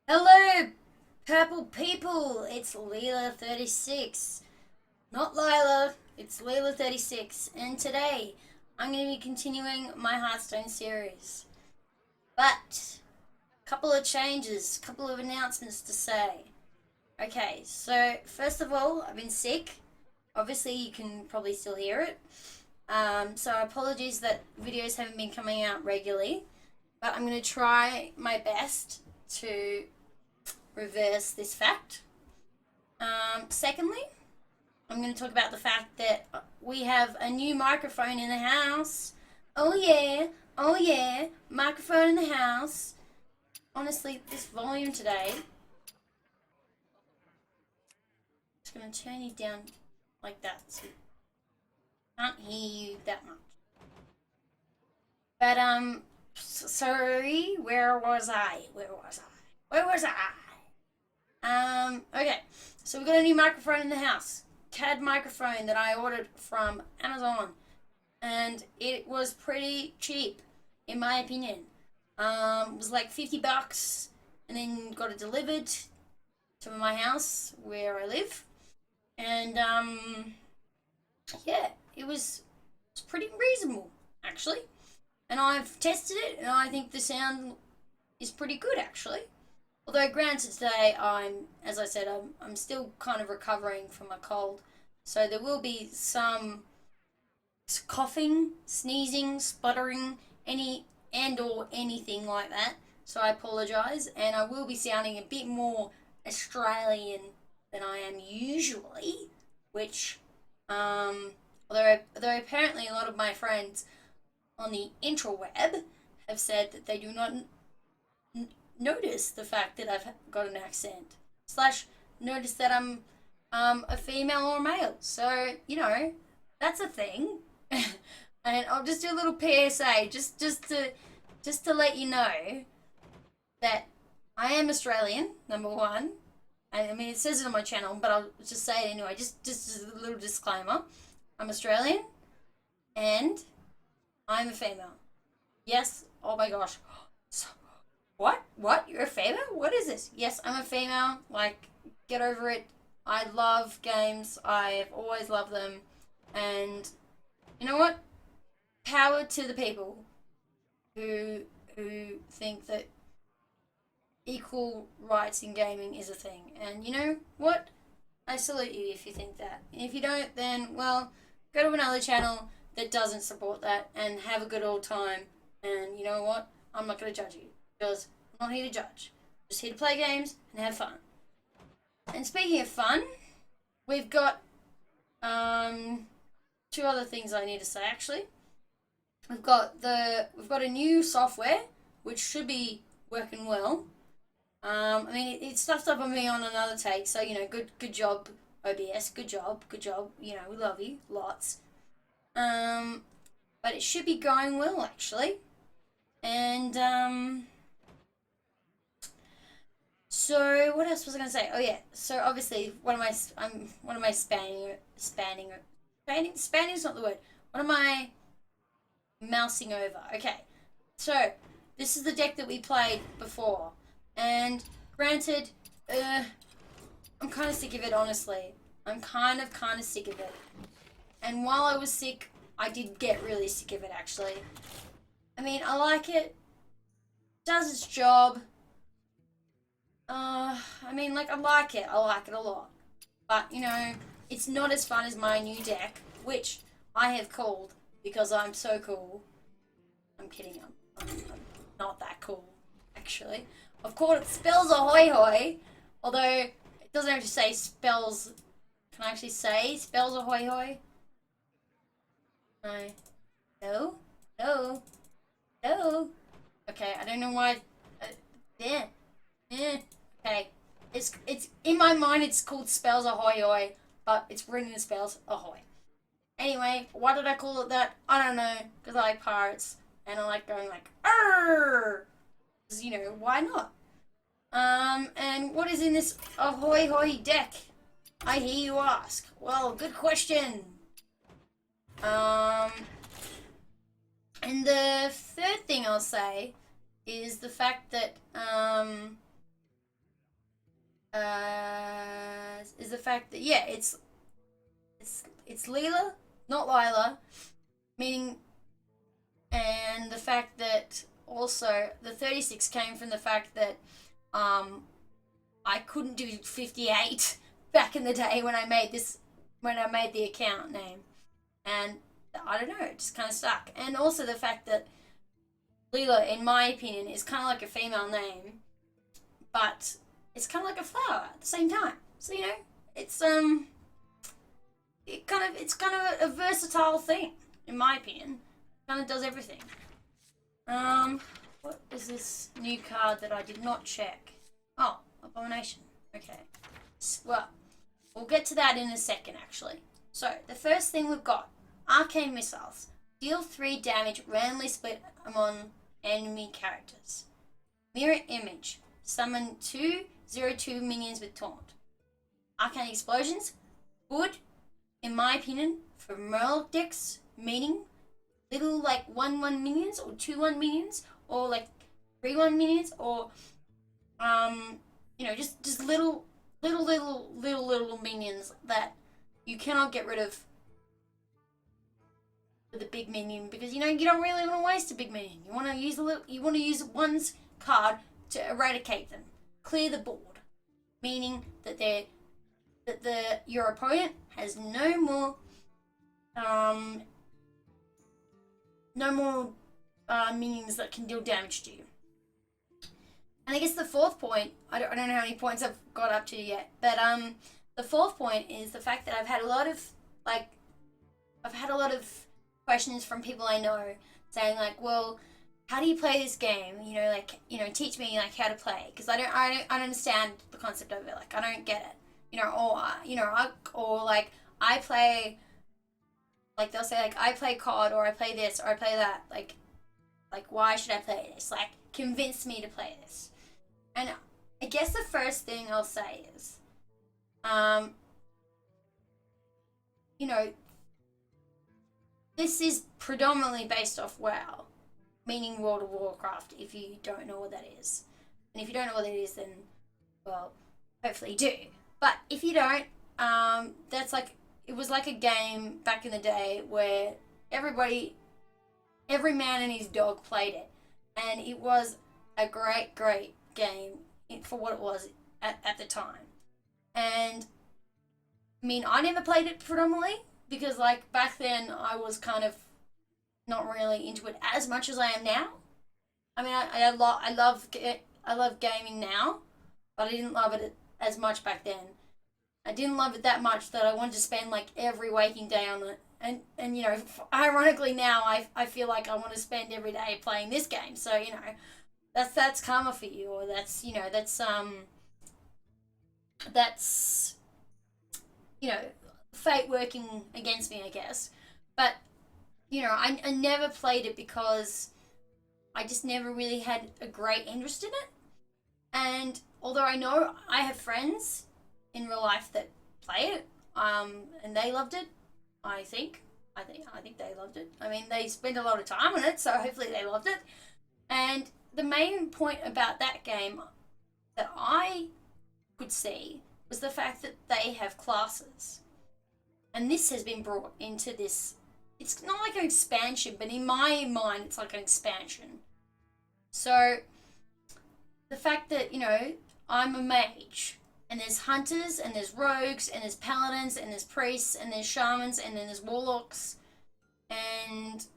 Hello, purple people. It's Lila36. Not Lila, it's Lila36. And today, I'm going to be continuing my Hearthstone series. But, a couple of changes, a couple of announcements to say. Okay, so first of all, I've been sick. Obviously, you can probably still hear it. So apologies that videos haven't been coming out regularly. But I'm going to try my best to reverse this fact. Secondly, I'm going to talk about the fact that we have a new microphone in the house. Oh yeah, microphone in the house. Honestly, this volume today, I'm just going to turn it down like that so I can't hear you that much. But, sorry, where was I? Okay, so we got a new microphone in the house. CAD microphone that I ordered from Amazon, and it was pretty cheap, in my opinion. It was like $50, and then got it delivered to my house where I live, and yeah, it was pretty reasonable actually. And I've tested it, and I think the sound is pretty good actually. Although, granted, today as I said, I'm still kind of recovering from a cold, so there will be some coughing, sneezing, sputtering, or anything like that. So I apologise, and I will be sounding a bit more Australian than I am usually, which, although apparently a lot of my friends on the intraweb have said that they do not notice the fact that I've got an accent, slash notice that I'm a female or male. So, that's a thing. And I'll just do a little PSA just to let you know that I am Australian, number one. I mean, it says it on my channel, but I'll just say it anyway. Just a little disclaimer. I'm Australian, and I'm a female. Yes. Oh my gosh. What? What? You're a female? What is this? Yes, I'm a female. Like, get over it. I love games. I've always loved them. And you know what? Power to the people who think that equal rights in gaming is a thing. And you know what? I salute you if you think that. And if you don't, then, well, go to another channel that doesn't support that and have a good old time. And you know what? I'm not going to judge you because I'm not here to judge. I'm just here to play games and have fun. And speaking of fun, we've got two other things I need to say actually. We've got a new software which should be working well. I mean, it stuffed up on me on another take, so good job, OBS, good job. We love you lots. But it should be going well actually, and so what else was I gonna say? Oh yeah, so obviously what am I spanning is not the word. What am I mousing over? Okay, so this is the deck that we played before, and granted, I'm kind of sick of it, honestly. I'm kind of sick of it. And while I was sick, I did get really sick of it, actually. I mean, I like it. Does its job. I mean, like, I like it. I like it a lot. But, it's not as fun as my new deck, which I have called because I'm so cool. I'm kidding. I'm not that cool, actually. I've called it Spells Ahoy Hoy, although it doesn't actually say spells. Can I actually say Spells Ahoy Hoy? No. No. No. Okay, I don't know why. Yeah. Okay. It's in my mind. It's called Spells Ahoy Hoy, but it's written in Spells Ahoy. Anyway, why did I call it that? I don't know. Because I like pirates and I like going like arr. Because why not? And what is in this Ahoy Hoy deck? I hear you ask. Well, good question. And the third thing I'll say is the fact that is the fact that yeah, it's Lila, not Lila, meaning, and the fact that also the 36 came from the fact that I couldn't do 58 back in the day when I made the account name, and I don't know, it just kind of stuck. And also the fact that Lila, in my opinion, is kind of like a female name, but it's kind of like a flower at the same time. So you know, it's it's kind of a versatile thing, in my opinion. Kind of does everything. What is this new card that I did not check? Oh, Abomination. Okay. Well, we'll get to that in a second, actually. So, the first thing we've got, Arcane Missiles. Deal 3 damage, randomly split among enemy characters. Mirror Image. Summon 2/02 minions with Taunt. Arcane Explosions. Good, in my opinion, for Merle decks, meaning little like 1/1 minions or 2/1 minions or like 3/1 minions or you know, just little minions that you cannot get rid of with a big minion, because you know you don't really want to waste a big minion. You want to use one's card to eradicate them, clear the board, meaning that your opponent has no more minions that can deal damage to you. And I guess the fourth point, I don't know how many points I've got up to yet, but the fourth point is the fact that I've had a lot of questions from people I know saying like, well, how do you play this game? You know, like, you know, teach me like how to play, because I don't understand the concept of it. Like, I don't get it. You know, or like I play, like they'll say like I play COD or I play this or I play that. Like why should I play this? Like, convince me to play this. And I guess the first thing I'll say is, you know, this is predominantly based off WoW, meaning World of Warcraft, if you don't know what that is. And if you don't know what that is, then, well, hopefully you do. But if you don't, it was like a game back in the day where every man and his dog played it. And it was a great game for what it was at the time. And, I mean, I never played it predominantly, because, like, back then I was kind of not really into it as much as I am now. I mean, I love gaming now, but I didn't love it as much back then. I didn't love it that much that I wanted to spend like every waking day on it. And you know, ironically now I feel like I want to spend every day playing this game. So, you know, that's karma for you, or that's, you know, that's you know, fate working against me, I guess. But, you know, I never played it because I just never really had a great interest in it. And although I know I have friends in real life that play it, and they loved it, I think they loved it. I mean, they spend a lot of time on it, so hopefully they loved it. And the main point about that game that I could see was the fact that they have classes. And this has been brought into this. It's not like an expansion, but in my mind, it's like an expansion. So, the fact that, you know, I'm a mage, and there's hunters, and there's rogues, and there's paladins, and there's priests, and there's shamans, and then there's warlocks, and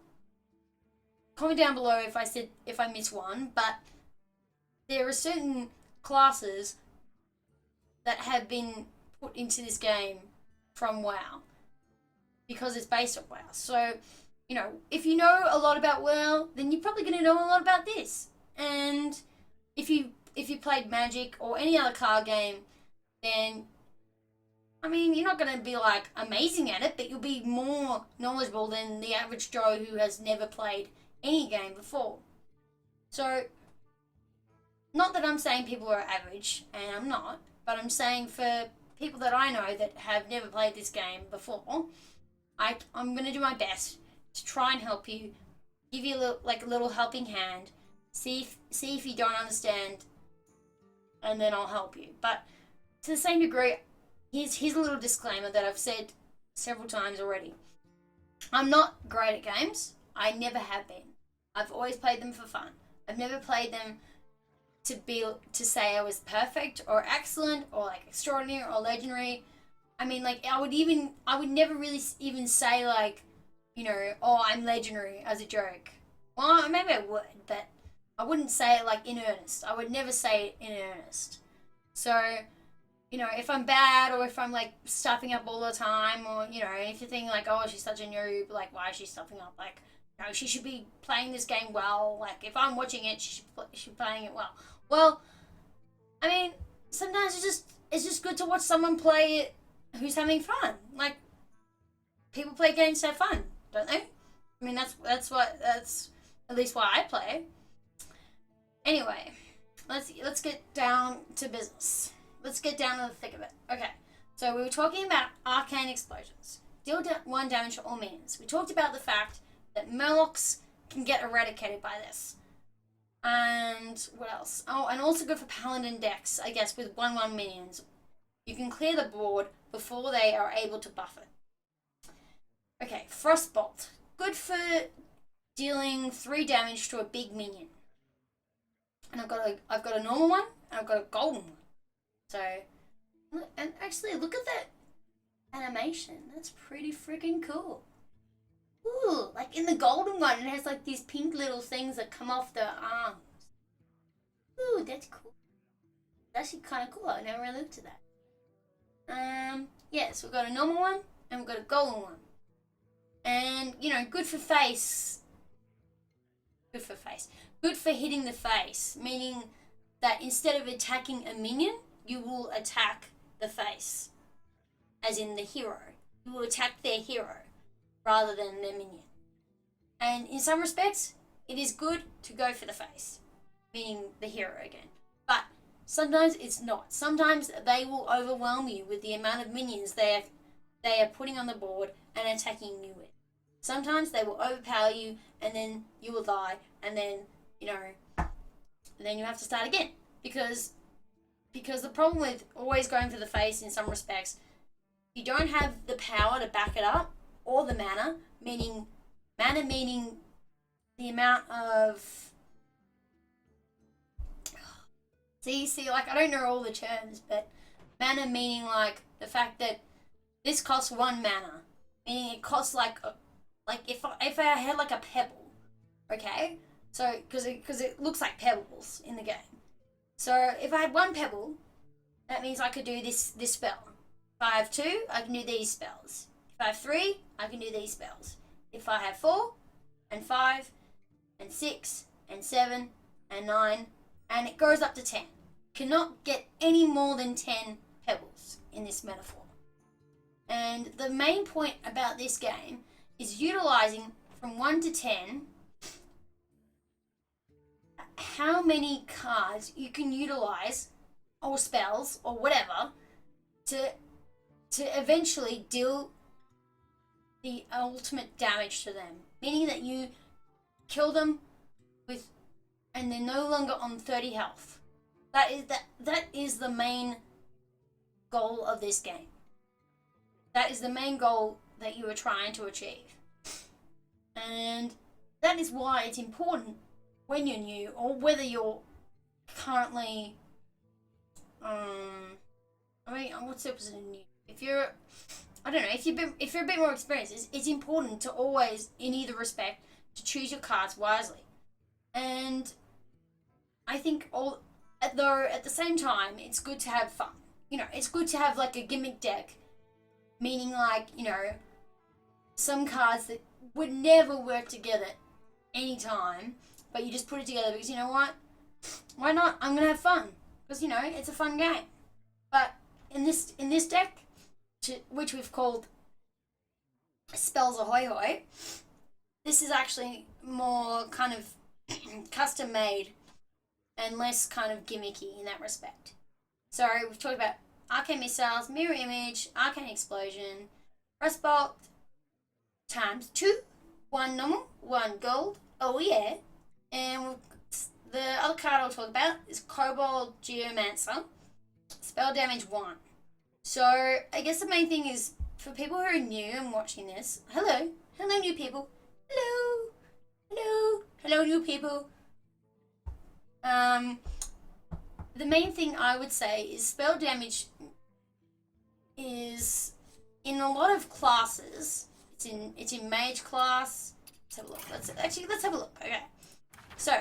comment down below if I miss one, but there are certain classes that have been put into this game from WoW, because it's based on WoW. So, you know, if you know a lot about WoW, then you're probably going to know a lot about this. And if you played Magic or any other card game, then, I mean, you're not going to be like amazing at it, but you'll be more knowledgeable than the average Joe who has never played any game before. So, not that I'm saying people are average, and I'm not, but I'm saying for people that I know that have never played this game before, I'm going to do my best to try and help you, give you a little helping hand, see if you don't understand, and then I'll help you. But to the same degree, here's a little disclaimer that I've said several times already. I'm not great at games. I never have been. I've always played them for fun. I've never played them to say I was perfect or excellent or like extraordinary or legendary. I mean, like I would never really even say like, oh, I'm legendary as a joke. Well, maybe I would, but I wouldn't say it like in earnest. I would never say it in earnest. So, if I'm bad or if I'm like stuffing up all the time, or if you're thinking like, oh, she's such a noob, like why is she stuffing up? Like, she should be playing this game well. Like if I'm watching it, she should be playing it well. Well, I mean, sometimes it's just good to watch someone play it who's having fun. Like people play games to have fun, don't they? I mean, that's at least why I play. Anyway, let's get down to business. Let's get down to the thick of it. Okay, so we were talking about arcane explosions. Deal 1 damage to all minions. We talked about the fact that Murlocs can get eradicated by this. And what else? Oh, and also good for Paladin decks, I guess, with 1/1 minions. You can clear the board before they are able to buff it. Okay, Frostbolt. Good for dealing 3 damage to a big minion. And I've got a normal one, and I've got a golden one. So, and actually, look at that animation. That's pretty freaking cool. Ooh, like in the golden one, it has like these pink little things that come off the arms. Ooh, that's cool. That's actually kind of cool. I never really looked at that. Yeah, so we've got a normal one, and we've got a golden one. And, good for face. Good for face. Good for hitting the face, meaning that instead of attacking a minion, you will attack the face, as in the hero. You will attack their hero rather than their minion. And in some respects, it is good to go for the face, meaning the hero again. But sometimes it's not. Sometimes they will overwhelm you with the amount of minions they are putting on the board and attacking you with. Sometimes they will overpower you, and then you will die, and then then you have to start again. Because the problem with always going for the face in some respects, you don't have the power to back it up, or the mana meaning the amount of see like I don't know all the terms, but mana meaning like the fact that this costs 1 mana, meaning it costs like if I had like a pebble, okay, so because it looks like pebbles in the game. So if I had 1 pebble, that means I could do this spell. If I have 2, I can do these spells. If I have 3, I can do these spells. If I have 4, and 5, and 6, and 7, and 9, and it goes up to 10. Cannot get any more than 10 pebbles in this metaphor. And the main point about this game is utilizing from 1 to 10 how many cards you can utilize, or spells, or whatever, to eventually deal the ultimate damage to them. Meaning that you kill them and they're no longer on 30 health. That is the main goal of this game. That is the main goal that you are trying to achieve. And that is why it's important when you're new, or whether you're currently what's the opposite of new? If you're if you're a bit more experienced, it's important to always, in either respect, to choose your cards wisely. And I think at the same time, it's good to have fun. It's good to have like a gimmick deck, meaning like, some cards that would never work together any time, but you just put it together because, you know what? Why not? I'm going to have fun. Because, it's a fun game. But in this deck, which we've called Spells Ahoy Hoy, this is actually more kind of custom made and less kind of gimmicky in that respect. So we've talked about Arcane Missiles, Mirror Image, Arcane Explosion, Frostbolt, times 2, 1 normal, 1 gold, oh yeah, and the other card I'll talk about is Kobold Geomancer, spell damage 1. So I guess the main thing is for people who are new and watching this. Hello, new people. Hello, new people. The main thing I would say is spell damage is in a lot of classes. It's in mage class. Let's have a look. Let's have a look. Okay, so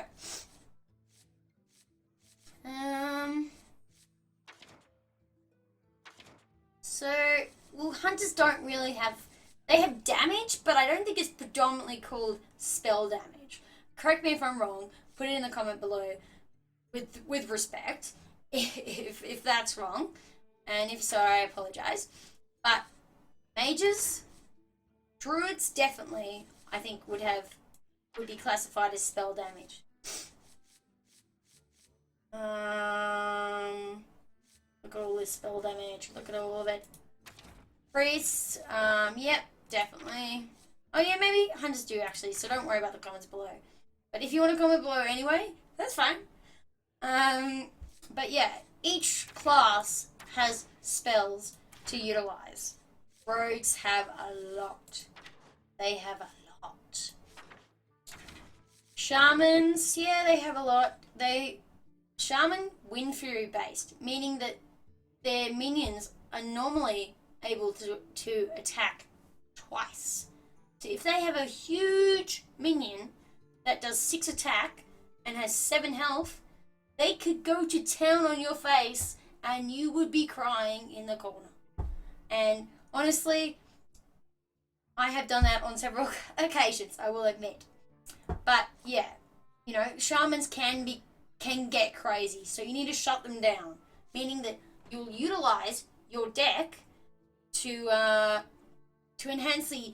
so well, hunters don't really have. They have damage, but I don't think it's predominantly called spell damage. Correct me if I'm wrong. Put it in the comment below, with respect, if that's wrong, and if so, I apologize. But mages, druids, definitely, I think would be classified as spell damage. Look at all this spell damage. Look at all of it. Priests, yep, definitely. Oh yeah, maybe hunters do actually, so don't worry about the comments below. But if you want to comment below anyway, that's fine. But yeah, each class has spells to utilize. Rogues have a lot. They have a lot. Shamans, yeah, they have a lot. Shaman Wind Fury based, meaning that their minions are normally able to attack twice. So if they have a huge minion that does 6 attack and has 7 health, they could go to town on your face and you would be crying in the corner. And honestly, I have done that on several occasions, I will admit. But yeah, you know, shamans can get crazy, so you need to shut them down, meaning that you'll utilize your deck to enhance the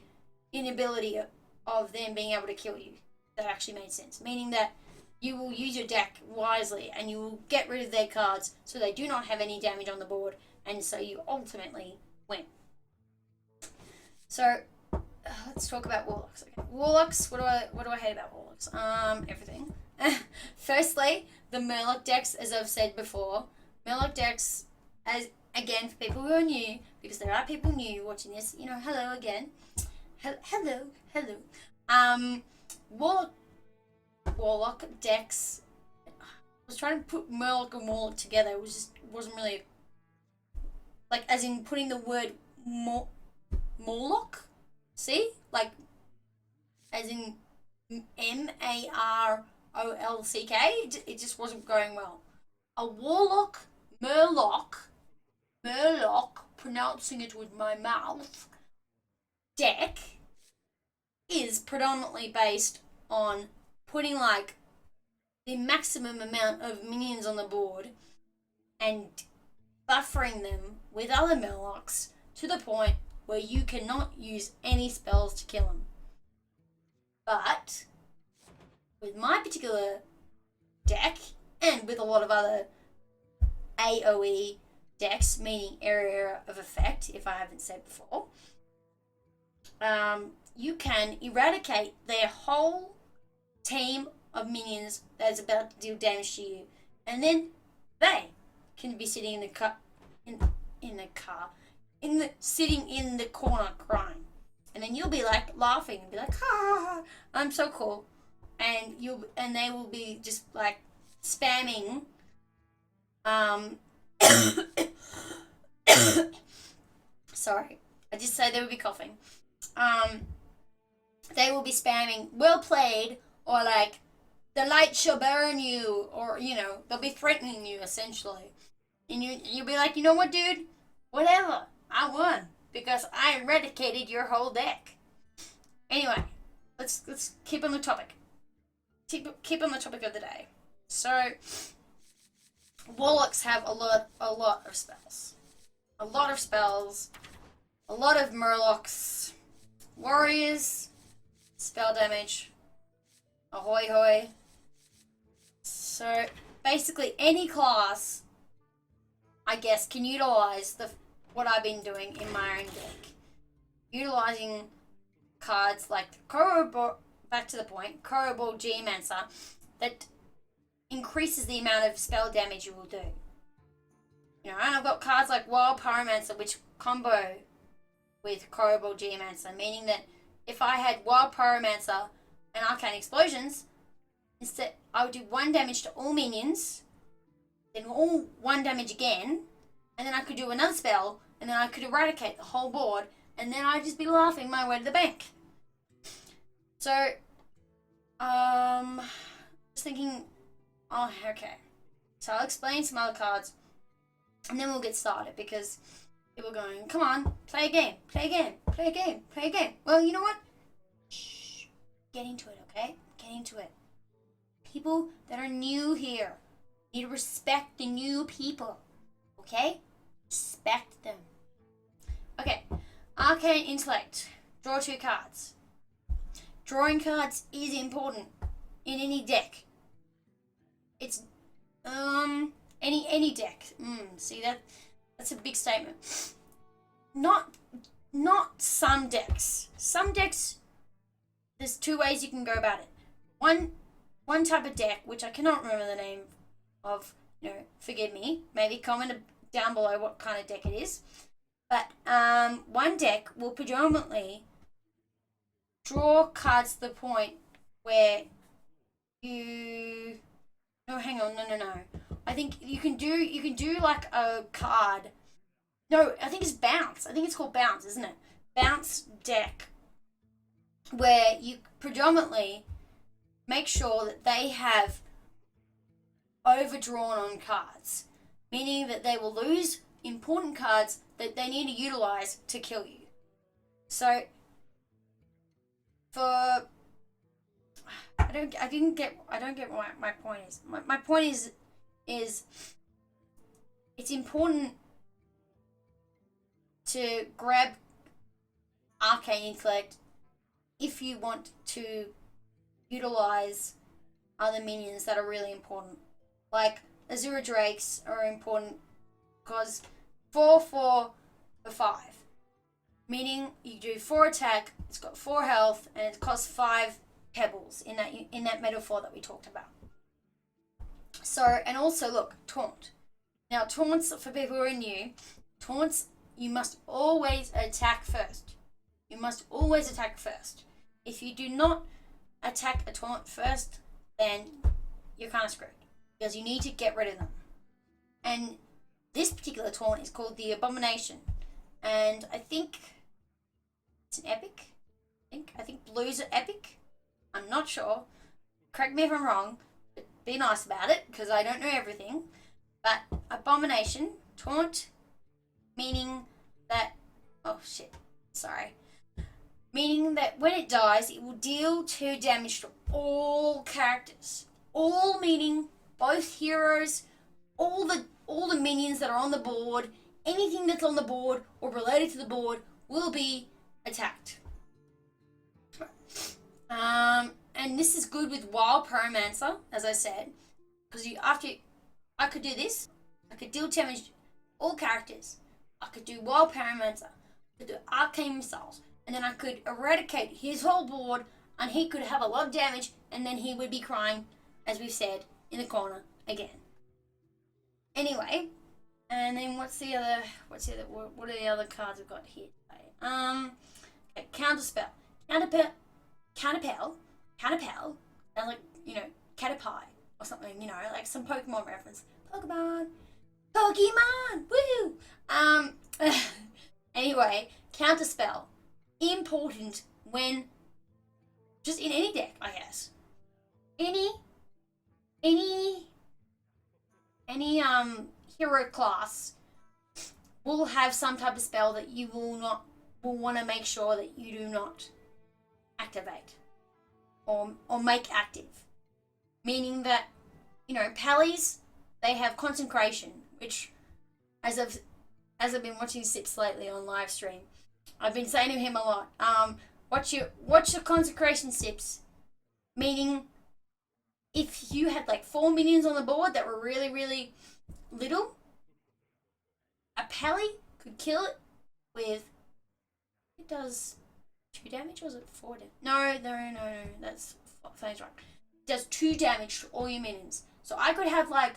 inability of them being able to kill you. That actually made sense, meaning that you will use your deck wisely and you will get rid of their cards so they do not have any damage on the board, and so you ultimately win. So let's talk about warlocks. Okay. Warlocks, what do I hate about warlocks? Everything. Firstly, the Murloc decks, as I've said before. Murloc decks, as again, for people who are new, because there are people new watching this, you know, hello again. Hello. Warlock decks. I was trying to put Murloc and Warlock together. It wasn't really like as in putting the word Morlock. See, like as in Marolck. It just wasn't going well. A Warlock, Murloc, pronouncing it with my mouth, deck is predominantly based on putting like the maximum amount of minions on the board and buffering them with other Murlocs to the point where you cannot use any spells to kill them. But with my particular deck, and with a lot of other AoE decks, meaning area of effect, if I haven't said before, you can eradicate their whole team of minions that's about to deal damage to you, and then they can be sitting in the car, sitting in the corner crying, and then you'll be like laughing and be like, "Ah, I'm so cool," and they will be just like spamming. Sorry, I just said they would be coughing. They will be spamming "well played" or like "the light shall burn you," or you know, they'll be threatening you essentially, and you'll be like, you know what, dude, whatever, I won because I eradicated your whole deck. Anyway, let's keep on the topic. Keep on the topic of the day. So, warlocks have a lot of spells, a lot of Murlocs. Warriors, spell damage, ahoy hoy. So basically, any class, I guess, can utilize what I've been doing in my own deck, utilizing cards like back to the point, Korobor Geomancer, that increases the amount of spell damage you will do. You know, I've got cards like Wild Pyromancer, which combo with Corrible Geomancer, meaning that if I had Wild Pyromancer and Arcane Explosions, instead I would do 1 damage to all minions, then all 1 damage again, and then I could do another spell, and then I could eradicate the whole board, and then I'd just be laughing my way to the bank. So, just thinking, oh, okay. So I'll explain some other cards, and then we'll get started, because people are going, come on, play a game, play a game, play a game, play a game. Well, you know what? Shh. Get into it, okay? Get into it. People that are new here need to respect the new people, okay? Respect them. Okay, Arcane Intellect. Draw 2 cards. Drawing cards is important in any deck. It's any deck. See that's a big statement. Not some decks. Some decks, there's 2 ways you can go about it. One type of deck, which I cannot remember the name of, forgive me. Maybe comment down below what kind of deck it is. But one deck will predominantly draw cards to the point where you... No, hang on, no. I think you can do like a card. No, I think it's Bounce. I think it's called Bounce, isn't it? Bounce deck, where you predominantly make sure that they have overdrawn on cards, meaning that they will lose important cards that they need to utilize to kill you. So, for I don't get what my point is. My point is it's important to grab Arcane Intellect if you want to utilize other minions that are really important. Like Azure Drakes are important because 4 for 5. Meaning you do 4 attack, it's got 4 health, and it costs 5 pebbles in that metaphor that we talked about. So, and also look, taunt. Now taunts, for people who are new, taunts, you must always attack first. You must always attack first. If you do not attack a taunt first, then you're kind of screwed, because you need to get rid of them. And this particular taunt is called the Abomination, and I think it's an epic. I think blues are epic. I'm not sure. Correct me if I'm wrong, but be nice about it, because I don't know everything. But Abomination, taunt, meaning that... Oh, shit. Sorry. Meaning that when it dies, it will deal 2 damage to all characters. All meaning both heroes, all the minions that are on the board, anything that's on the board or related to the board will be attacked. And this is good with Wild Pyromancer, as I said, because I could do this. I could deal damage to all characters. I could do Wild Pyromancer. I could do Arcane Missiles. And then I could eradicate his whole board, and he could have a lot of damage, and then he would be crying, as we've said, in the corner again. Anyway, and then what are the other cards I've got here today? Okay, Counterspell. Counterpel. Sounds like, Caterpie or something, like some Pokemon reference. Pokemon! Woo! Anyway, Counterspell. Important when, just in any deck, I guess. Any hero class will have some type of spell that you will want to make sure that you do not activate or make active. Meaning that, Pallies, they have Consecration, which as I've been watching Sips lately on live stream, I've been saying to him a lot, watch your Consecration, Sips. Meaning, if you had like 4 minions on the board that were really, really little, a Pally could kill it with, it does 2 damage, or was it 4 damage? No, that's Fane's right. It does 2 damage to all your minions. So I could have like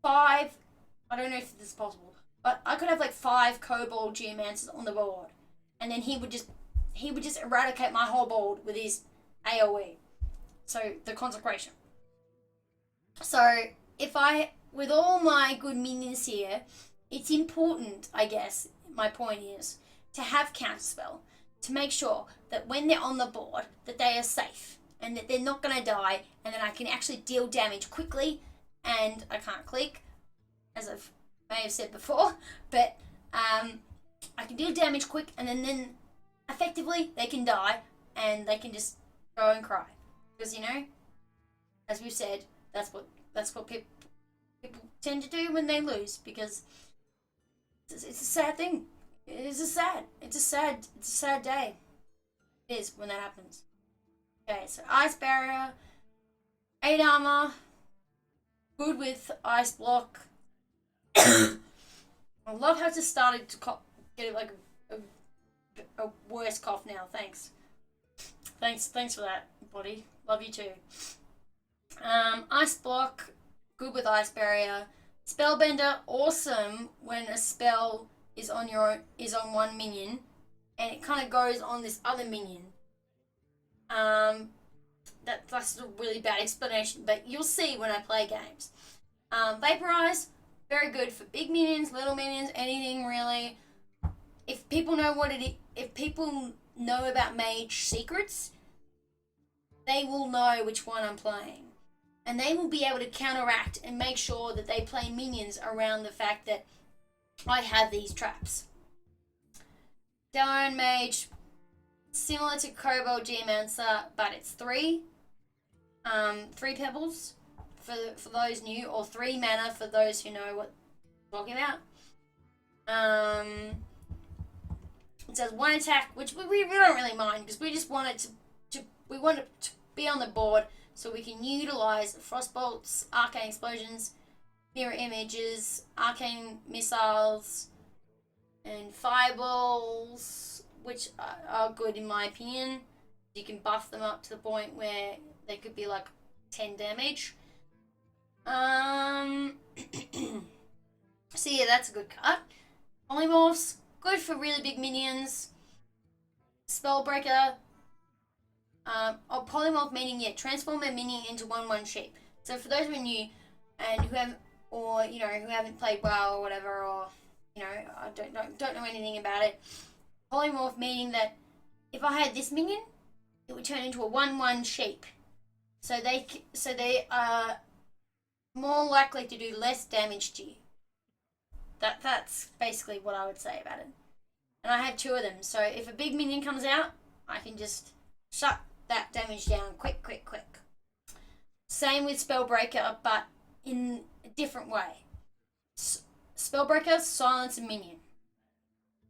5 I don't know if this is possible, but I could have like 5 kobold geomancers on the board, and then he would just eradicate my whole board with his AoE. So the consecration. So with all my good minions here, it's important, I guess, my point is, to have counterspell, to make sure that when they're on the board, that they are safe, and that they're not going to die, and that I can actually deal damage quickly, and I can't click, as I may have said before, but I can deal damage quick, and then effectively they can die, and they can just go and cry. Because, as we've said, that's what people tend to do when they lose, because it's a sad thing. It's a sad day. It is when that happens. Okay, so Ice Barrier, 8 armor, good with Ice Block. I love how it just started to get like a worse cough now. Thanks for that, buddy. Love you too. Ice Block, good with Ice Barrier. Spellbender, awesome when a spell is on one minion, and it kind of goes on this other minion. That's a really bad explanation, but you'll see when I play games. Vaporize, very good for big minions, little minions, anything really. If people know if people know about mage secrets, they will know which one I'm playing. And they will be able to counteract and make sure that they play minions around the fact that I have these traps. Delarian Mage, similar to Kobold Geomancer, but it's 3 pebbles for those new, or 3 mana for those who know what I'm talking about. It says 1 attack, which we don't really mind, because we just want it to be on the board, so we can utilize Frostbolts, Arcane Explosions, Mirror Images, Arcane Missiles, and Fireballs, which are good in my opinion. You can buff them up to the point where they could be like 10 damage. So yeah, that's a good card. Polymorphs, good for really big minions. Spellbreaker, polymorph meaning transform a minion into 1/1 shape. So for those who are new and who haven't played WoW or whatever, or I don't know anything about it, polymorph meaning that if I had this minion, it would turn into a 1/1 shape. So they are more likely to do less damage to you. That's basically what I would say about it. And I have 2 of them, so if a big minion comes out, I can just shut that damage down quick. Same with Spellbreaker, but in a different way. Spellbreaker, silence a minion.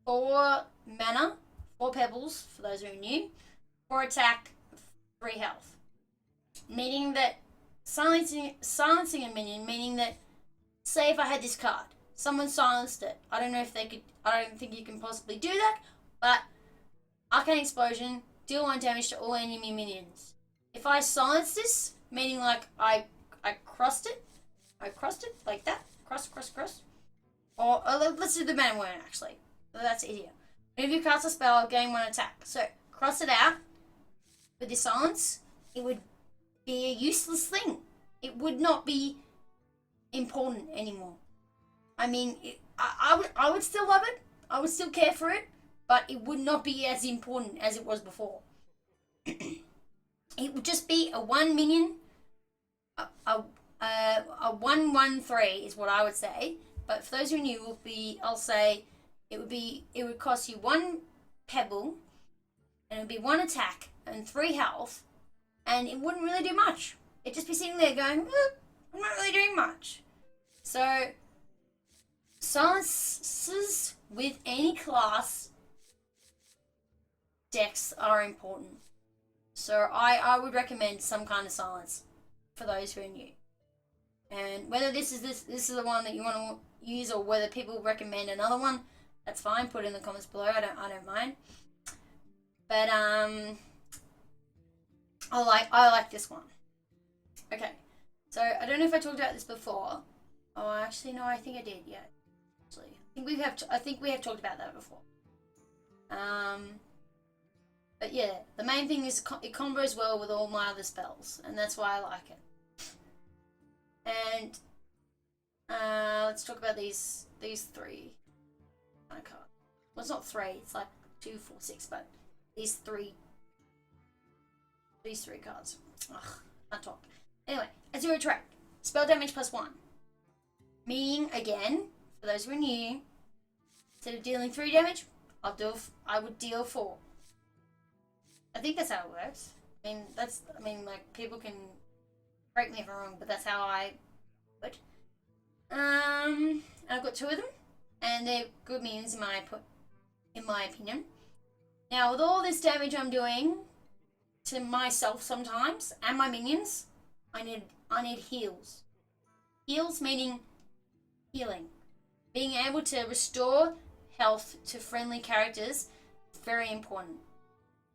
4 mana, 4 pebbles, for those who are new. 4 attack, 3 health. Meaning that silencing a minion, meaning that, say if I had this card, someone silenced it. I don't think you can possibly do that, but Arcane Explosion, deal 1 damage to all enemy minions. If I silence this, meaning like I crossed it like that, cross. Or let's do the mana one actually. That's easier. If you cast a spell, gain 1 attack. So cross it out with the silence, it would be a useless thing. It would not be important anymore. I mean, I would still love it. I would still care for it, but it would not be as important as it was before. It would just be a 1 minion, a 1/1/3 is what I would say. But for those who are new, I'll say it would cost you 1 pebble, and it would be 1 attack and 3 health, and it wouldn't really do much. It'd just be sitting there going, I'm not really doing much. So silences with any class decks are important. So I would recommend some kind of silence for those who are new. And whether this is the one that you want to use, or whether people recommend another one, that's fine. Put it in the comments below. I don't mind. But I like this one. Okay. So I don't know if I talked about this before, Oh, actually, no, I think I did. Yeah, actually, I think we have talked about that before. But yeah, the main thing is it combos well with all my other spells, and that's why I like it. And let's talk about these three kind of cards. Well, it's not three; it's like 2, 4, 6, but these three cards. Ugh, can't talk. Anyway, a 0 track. Spell damage +1. Meaning, again, for those who are new, instead of dealing 3 damage, I would deal 4. I think that's how it works. Like, people can correct me if I'm wrong, but that's how I would. I've got 2 of them, and they're good minions in my opinion. Now, with all this damage I'm doing to myself sometimes and my minions, I need heals. Heals meaning healing. Being able to restore health to friendly characters is very important.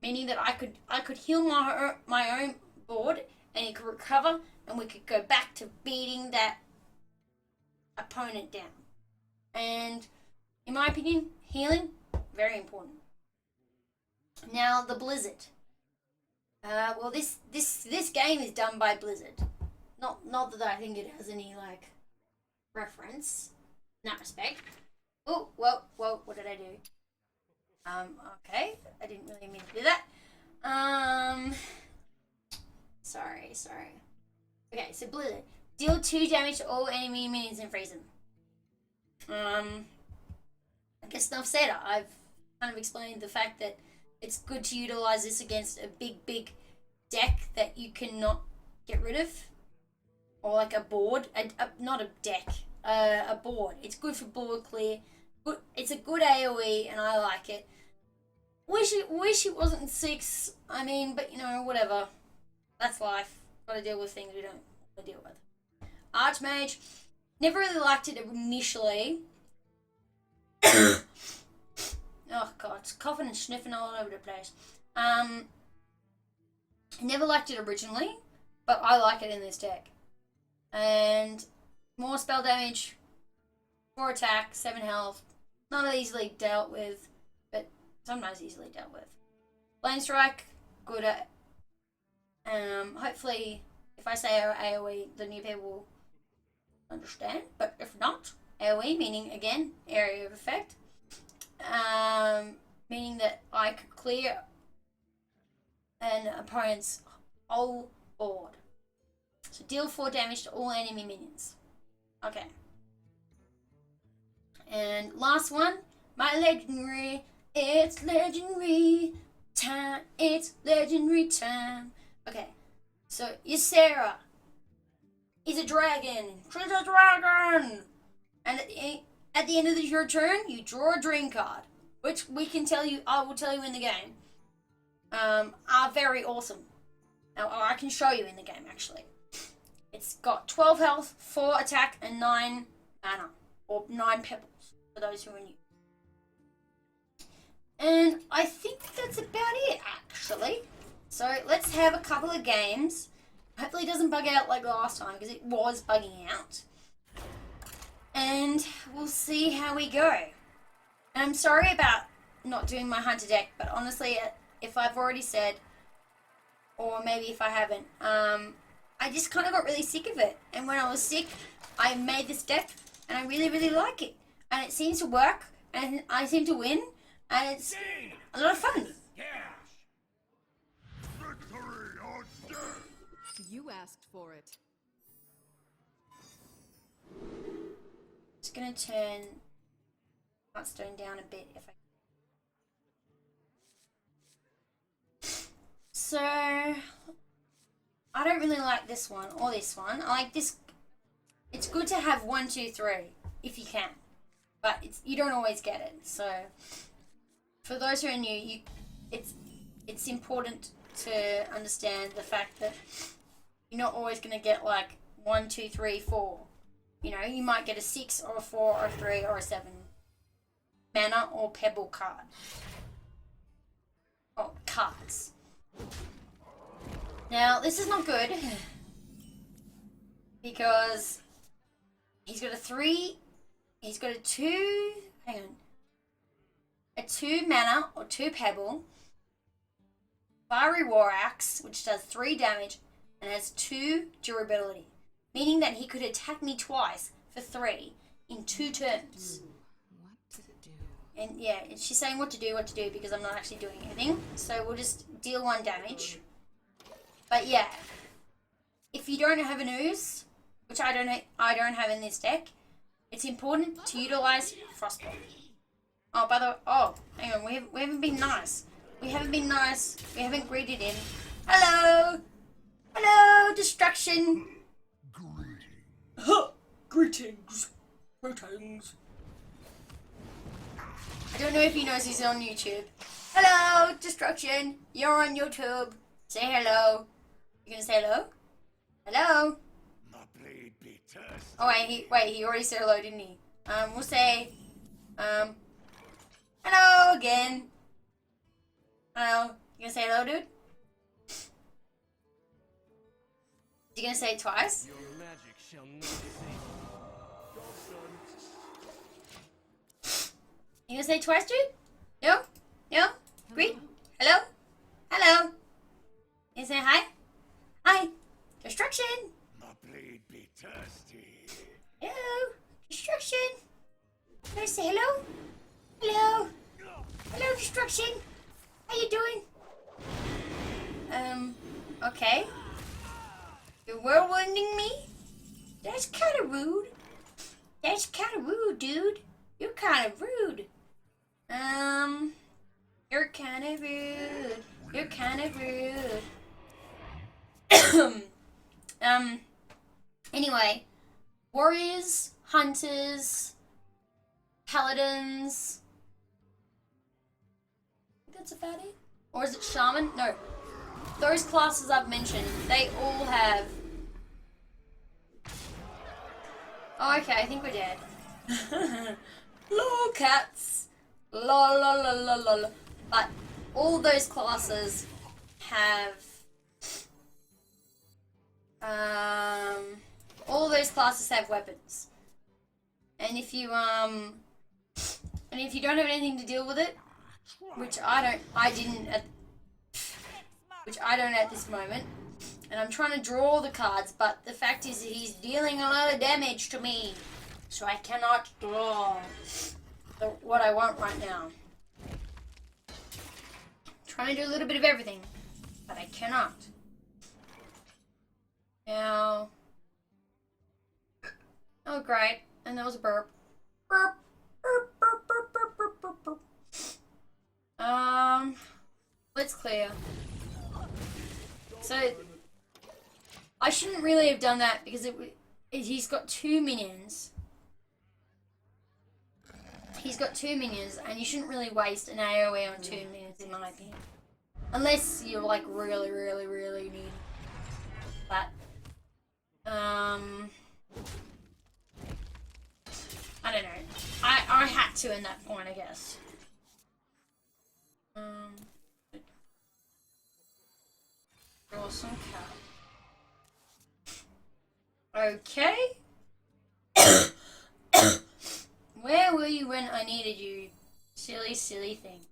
Meaning that I could heal my own board and it could recover and we could go back to beating that opponent down. And in my opinion, healing, very important. Now the Blizzard. Well, this game is done by Blizzard. Not that I think it has any like reference in that respect. Oh, well, what did I do? Okay, I didn't really mean to do that. Sorry. Okay, so Blizzard. Deal 2 damage to all enemy minions and freeze them. I guess enough said. I've kind of explained the fact that it's good to utilize this against a big deck that you cannot get rid of. Or like a board, not a deck, a board. It's good for board clear. It's a good AoE, and I like it. Wish it wasn't 6. I mean, but you know, whatever. That's life. Got to deal with things we don't want to deal with. Archmage. Never really liked it initially. Oh god, coughing and sniffing all over the place. Never liked it originally, but I like it in this deck. And more spell damage, 4 attack, 7 health. Not easily dealt with, but sometimes easily dealt with. Flame Strike, good at. Hopefully, if I say AoE, the new people will understand. But if not, AoE meaning again area of effect. Meaning that I could clear an opponent's whole board. So deal 4 damage to all enemy minions. Okay. And last one, my legendary. It's legendary time. It's legendary time. Okay. So Ysera is a dragon. She's a dragon. And at the end of your turn, you draw a dream card, which I will tell you in the game. Are very awesome. Now I can show you in the game actually. It's got 12 health, 4 attack, and 9 mana. Or 9 pebbles, for those who are new. And I think that's about it, actually. So let's have a couple of games. Hopefully it doesn't bug out like last time, because it was bugging out. And we'll see how we go. And I'm sorry about not doing my hunter deck, but honestly, if I've already said, or maybe if I haven't, I just kind of got really sick of it. And when I was sick, I made this deck, and I really like it. And it seems to work, and I seem to win, and it's a lot of fun. You asked for it. Just gonna turn Hearthstone down a bit if I. So I don't really like this one or this one. I like this. It's good to have 1, 2, 3 if you can, but you don't always get it. So for those who are new, it's important to understand the fact that you're not always going to get like 1, 2, 3, 4. You know, you might get a 6 or a 4 or a 3 or a 7 mana or pebble card. Oh, cards. Now, this is not good because He's got a 3. He's got a 2. Hang on. A 2 mana or 2 pebble. Fiery War Axe, which does 3 damage and has 2 durability. Meaning that he could attack me twice for 3 in 2 turns. What to do? And yeah, she's saying what to do because I'm not actually doing anything. So we'll just deal 1 damage. But yeah, if you don't have an ooze, which I don't have in this deck, it's important to utilize Frostbite. Oh, by the way, hang on, we haven't been nice. We haven't been nice. We haven't greeted him. Hello, hello, destruction. Greetings. Greetings. I don't know if he knows he's on YouTube. Hello, destruction. You're on YouTube. Say hello. You gonna say hello? Hello. My blade be thirsty. Oh wait, he already said hello, didn't he? We'll say, hello again. Hello. You gonna say hello, dude? You gonna say it twice? Your magic shall not save You gonna say it twice, dude? No? No? Greet? Hello? Hello? You say hi? Hi. Destruction. my blade be thirsty. Hello. Destruction. Can I say hello? Hello. Hello, Destruction. How you doing? Okay. You're whirlwinding me? That's kind of rude. That's kind of rude, dude. You're kind of rude. You're kind of rude. You're kind of rude. Anyway, warriors, hunters, paladins. I think that's about it. Or is it shaman? No. Those classes I've mentioned, they all have. Oh, okay, I think we're dead. Lol, cats. Lol, lol, lol, lol, lol. But all those classes have. All those classes have weapons. And if you don't have anything to deal with it, which I don't at this moment, and I'm trying to draw the cards, but the fact is that he's dealing a lot of damage to me, so I cannot draw what I want right now. Trying to do a little bit of everything, but I cannot. Now, oh great, and that was a burp. Burp, burp, burp, burp, burp, burp, burp, burp. Let's clear. So, I shouldn't really have done that because he's got 2 minions. He's got 2 minions, and you shouldn't really waste an AoE on 2 minions, in my opinion. Unless you're like really, really, really needy. But, I don't know. I had to in that point, I guess. Draw some card. Okay. Where were you when I needed you? Silly, silly thing.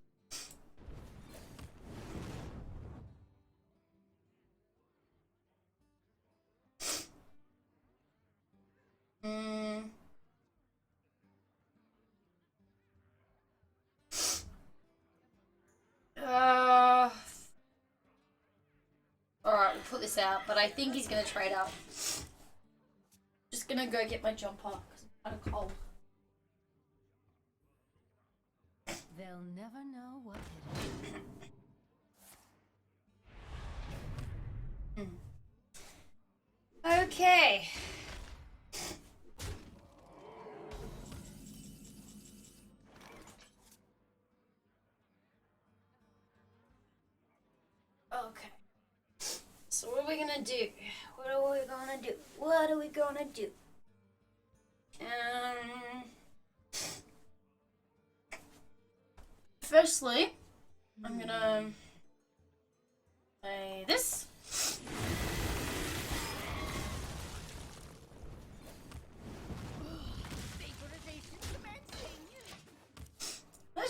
Alright, we'll put this out, but I think he's gonna trade up. Just gonna go get my jumper because I'm kind of cold. They'll never know what it is. Okay. Okay. So what are we gonna do? What are we gonna do? What are we gonna do? Firstly, I'm gonna play this.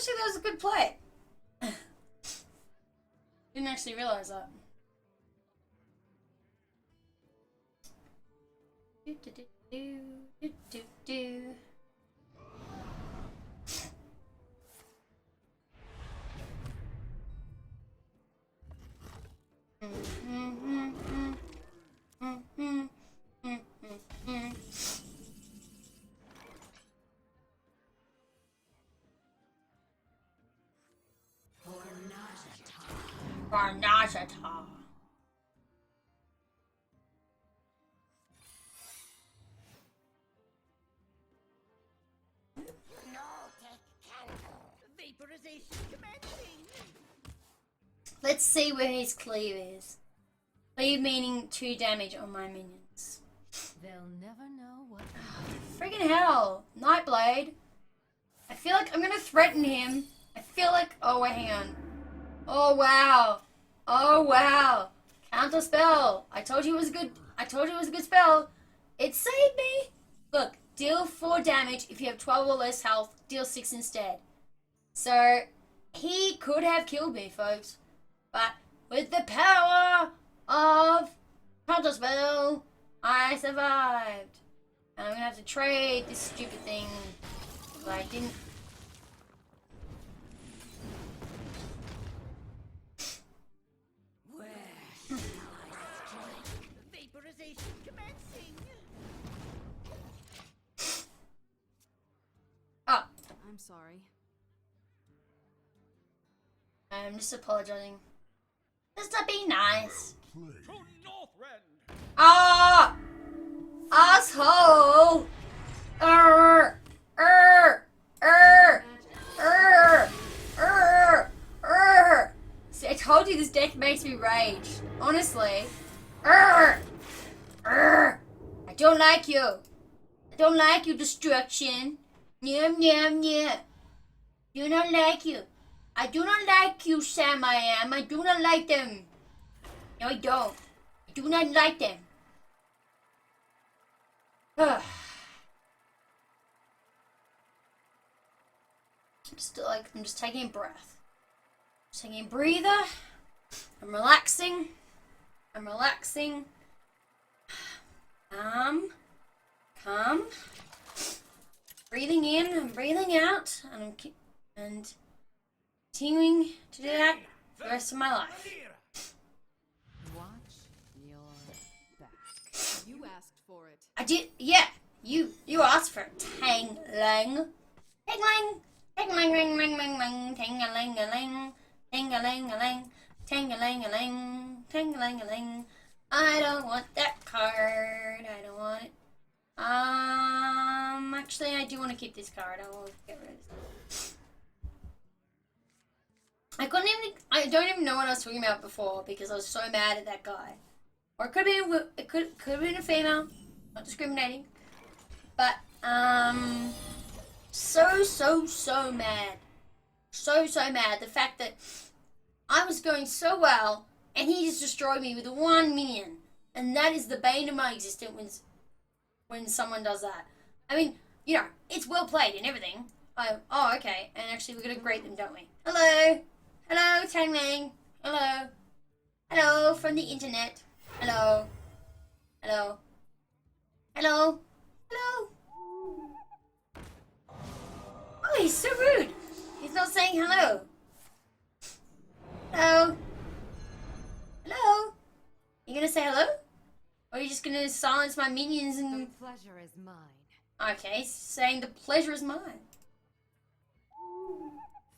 Actually, that was a good play. Didn't actually realize that. Do, do, do, do, do, do, do. Varnazata. Vaporization commencing. Let's see where his cleave is. Cleave meaning 2 damage on my minions. They'll never know what. Friggin' hell. Nightblade. I feel like I'm gonna threaten him. I feel like... Oh, wait, hang on. Oh, wow. Oh, wow. Counter spell. I told you it was a good... I told you it was a good spell. It saved me. Look, deal 4 damage. If you have 12 or less health, deal 6 instead. So, he could have killed me, folks. But with the power of counter spell, I survived. And I'm gonna have to trade this stupid thing. But I didn't... Vaporization commencing. Oh, I'm sorry. I'm just apologizing. Just to be nice. To Northrend. Ah! Asshole! Err! Err! Err! Err! Err! Err! See, I told you this deck makes me rage. Honestly. Err! Err! I don't like you. I don't like you, destruction. Nyam, nyam, nyam. Do not like you. I do not like you, Sam. I do not like them. No, I don't. I do not like them. I'm just taking a breath. Just taking a breather. I'm relaxing. I'm relaxing. Calm. Breathing in and breathing out, and continuing to do that for the rest of my life. Watch your back. You asked for it. I did, yeah. You asked for it. Tang-lang. Tang-lang. Tang-lang, ring, ring, ring, ring. Tang-a-lang-a-lang. Tang-a-lang-a-lang. Tang-a-lang-a-lang. Tang-a-lang-a-lang. I don't want that card. I don't want it. Actually, I do want to keep this card. I will get rid of this. I don't even know what I was talking about before because I was so mad at that guy. Or it could have been a female. Not discriminating. But, so mad. So mad. The fact that I was going so well and he just destroyed me with 1 minion. And that is the bane of my existence when someone does that. I mean, you know, it's well played and everything. Oh, okay. And actually, we're going to greet them, don't we? Hello. Hello, Tang Lang. Hello. Hello from the internet. Hello. Hello. Hello. Hello. Oh, he's so rude. He's not saying hello. Hello. Hello. You gonna say hello? Or are you just gonna silence my minions The and... pleasure is mine. Okay, saying the pleasure is mine.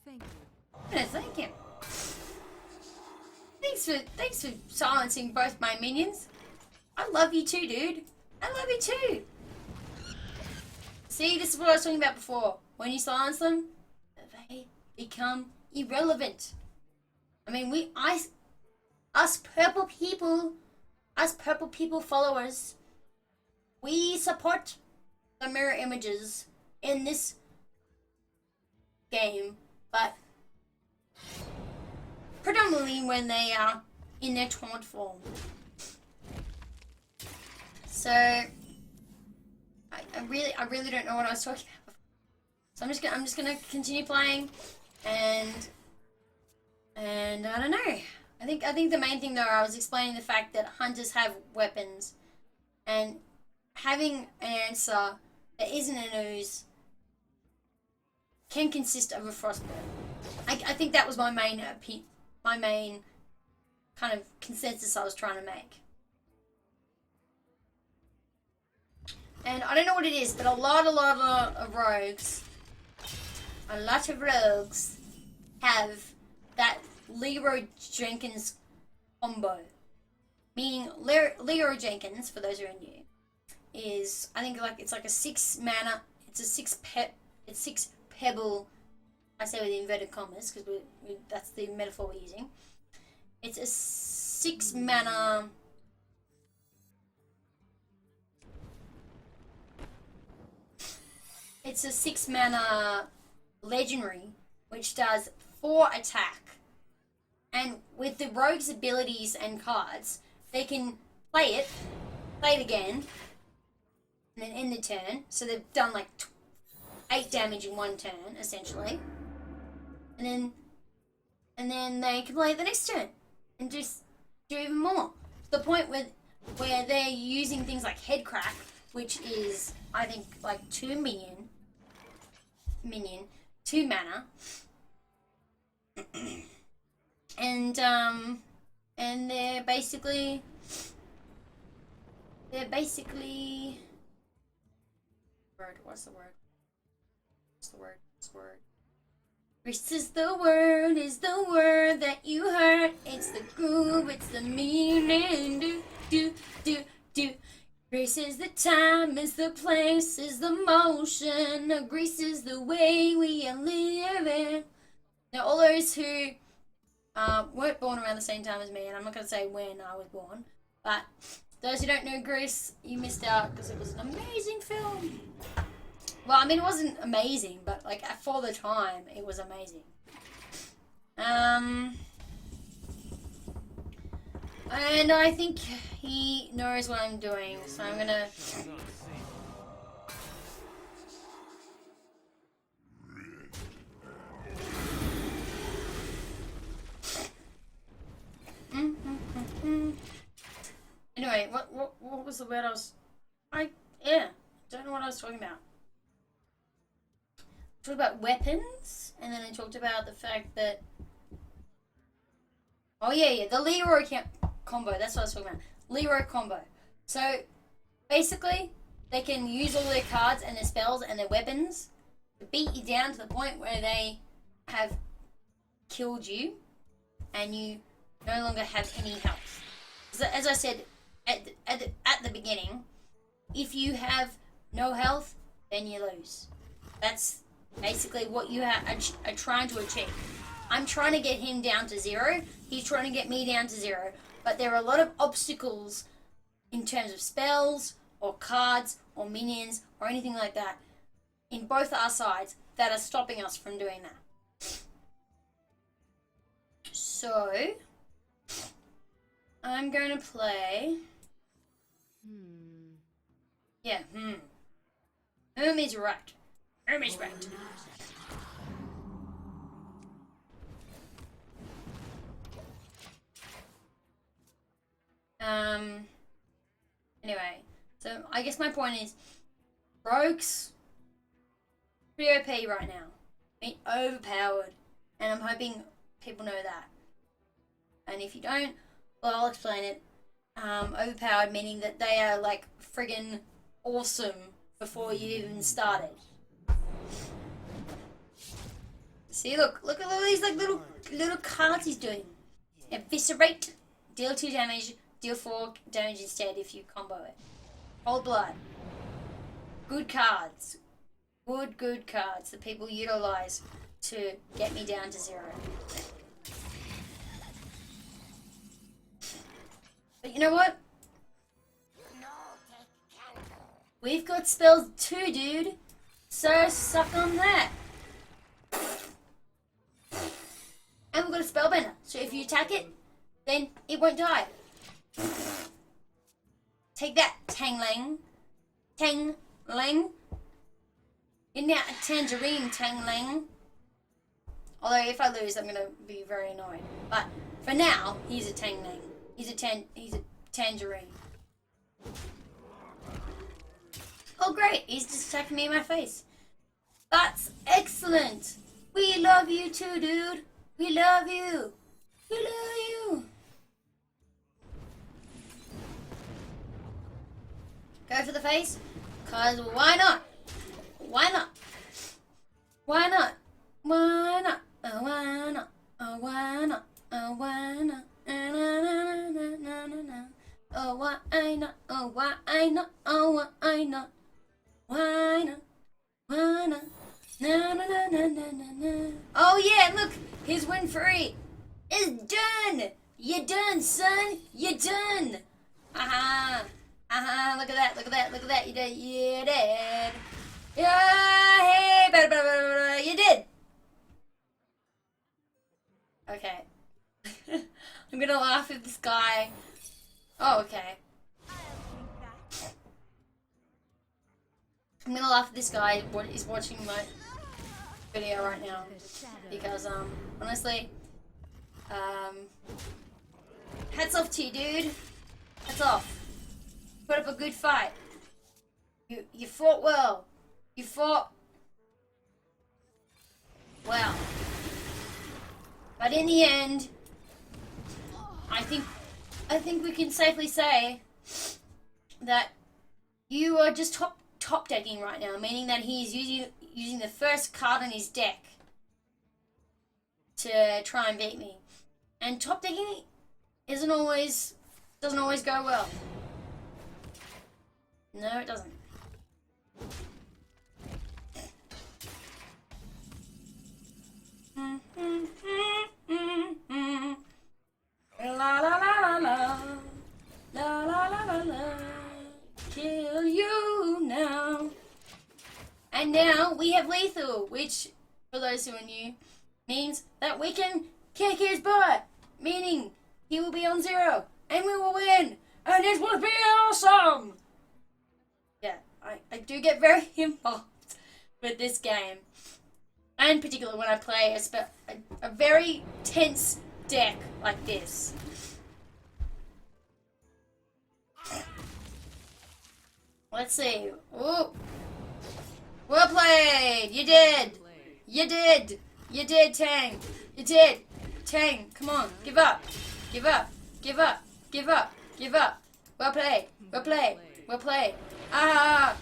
Thank you. I'm gonna thank him. Thanks for silencing both my minions. I love you too, dude. I love you too. See, this is what I was talking about before. When you silence them, they become irrelevant. I mean, us purple people followers, we support the mirror images in this game, but predominantly when they are in their taunt form. So I really don't know what I was talking about before. So I'm just gonna continue playing. And I don't know. I think the main thing though, I was explaining the fact that hunters have weapons, and having an answer that isn't an ooze can consist of a frostbite. I think that was my main kind of consensus I was trying to make. And I don't know what it is, but a lot of rogues, have that Leroy Jenkins combo. Meaning Leroy Jenkins, for those who are new, is I think it's like a 6 mana. It's a 6 pebble. I say with inverted commas because that's the metaphor we're using. It's a 6 mana. It's a 6 mana legendary, which does 4 attack. And with the rogue's abilities and cards, they can play it again, and then end the turn. So they've done like 8 damage in one turn, essentially. And then they can play it the next turn and just do even more. To the point where they're using things like head crack, which is I think like 2 mana. And they're basically what's the word? This is the word that you heard. It's the groove, it's the meaning. Do. Grace is the time, is the place, is the motion. Grace is the way we are living. Now, all those who weren't born around the same time as me, and I'm not going to say when I was born, but those who don't know Grease, you missed out because it was an amazing film. Well, I mean, it wasn't amazing, but like for the time, it was amazing. And I think he knows what I'm doing, so I'm gonna. Anyway, what was the word I was? Don't know what I was talking about. I talked about weapons, and then I talked about the fact that. Oh yeah, the Leroy combo. That's what I was talking about. Leroy combo. So basically, they can use all their cards and their spells and their weapons to beat you down to the point where they have killed you, and you no longer have any health. So as I said at the beginning, if you have no health, then you lose. That's basically what you are trying to achieve. I'm trying to get him down to 0. He's trying to get me down to 0. But there are a lot of obstacles in terms of spells or cards or minions or anything like that in both our sides that are stopping us from doing that. So I'm going to play. Yeah, is right. Is right. Anyway, so I guess my point is, rogues, pretty OP right now. I mean, overpowered, and I'm hoping people know that. And if you don't, well, I'll explain it. Overpowered meaning that they are like friggin' awesome before you even started. See, look at all these like little cards he's doing. Eviscerate, deal 2 damage, deal 4 damage instead if you combo it. Hold blood. Good cards. Good cards that people utilize to get me down to 0. But you know what? We've got spells too, dude. So suck on that. And we've got a spellbender. So if you attack it, then it won't die. Take that, Tangling. Tangling. You're now a tangerine, Tangling. Although if I lose, I'm gonna be very annoyed. But for now, he's a Tang Nang. He's a tangerine. Oh great, he's just attacking me in my face. That's excellent. We love you too, dude. We love you. We love you. Go for the face? Cause why not? Why not? Why not? Why not? Oh, why not? Oh, why not? Oh, why not? Na, na, na, na, na, na, na. Oh, why not? Oh, why not? Oh, why not? Why not? Why not? Na, na, na, na, na, na, na. Oh, yeah, look. His win free is done. You done, son. You done. Aha. Aha, look at that, look at that, look at that. You did. You did. Yeah, hey, blah, blah, blah, blah, blah. You did. Okay. I'm gonna laugh at this guy. Oh, okay. I'm gonna laugh at this guy what is watching my video right now. Because, honestly, hats off to you, dude. Hats off. Put up a good fight. You fought well. You fought well. But in the end, I think we can safely say that you are just top decking right now, meaning that he's using the first card on his deck to try and beat me. And top decking doesn't always go well. No, it doesn't. La la la la la, la la la la la, kill you now. And now we have lethal, which, for those who are new, means that we can kick his butt, meaning he will be on 0, and we will win, and it will be awesome. Yeah, I do get very involved with this game, and particularly when I play a very tense deck like this. Let's see. Ooh. Well played. You did. You did. You did, Tang. You did. Tang, come on. Give up. Give up. Give up. Give up. Give up. Well played. Well played. Well played. Ah.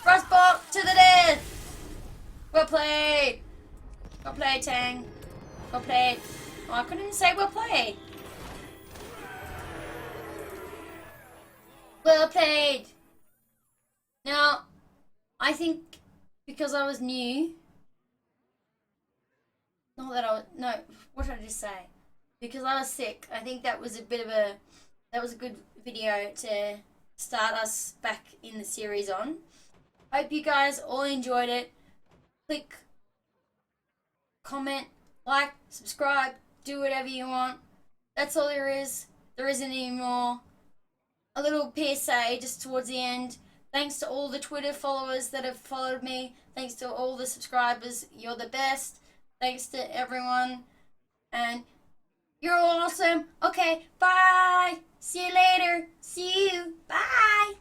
Frostbolt to the death. Well played. Well played, Tang. Well played. Oh, I couldn't even say well played. Well played. Now, I think because I was new, not that I was, no, what did I just say? Because I was sick, I think that was a good video to start us back in the series on. Hope you guys all enjoyed it. Click, comment, like, subscribe, do whatever you want. That's all there is. There isn't any more. A little PSA just towards the end. Thanks to all the Twitter followers that have followed me. Thanks to all the subscribers. You're the best. Thanks to everyone. And you're all awesome. Okay, bye. See you later. See you. Bye.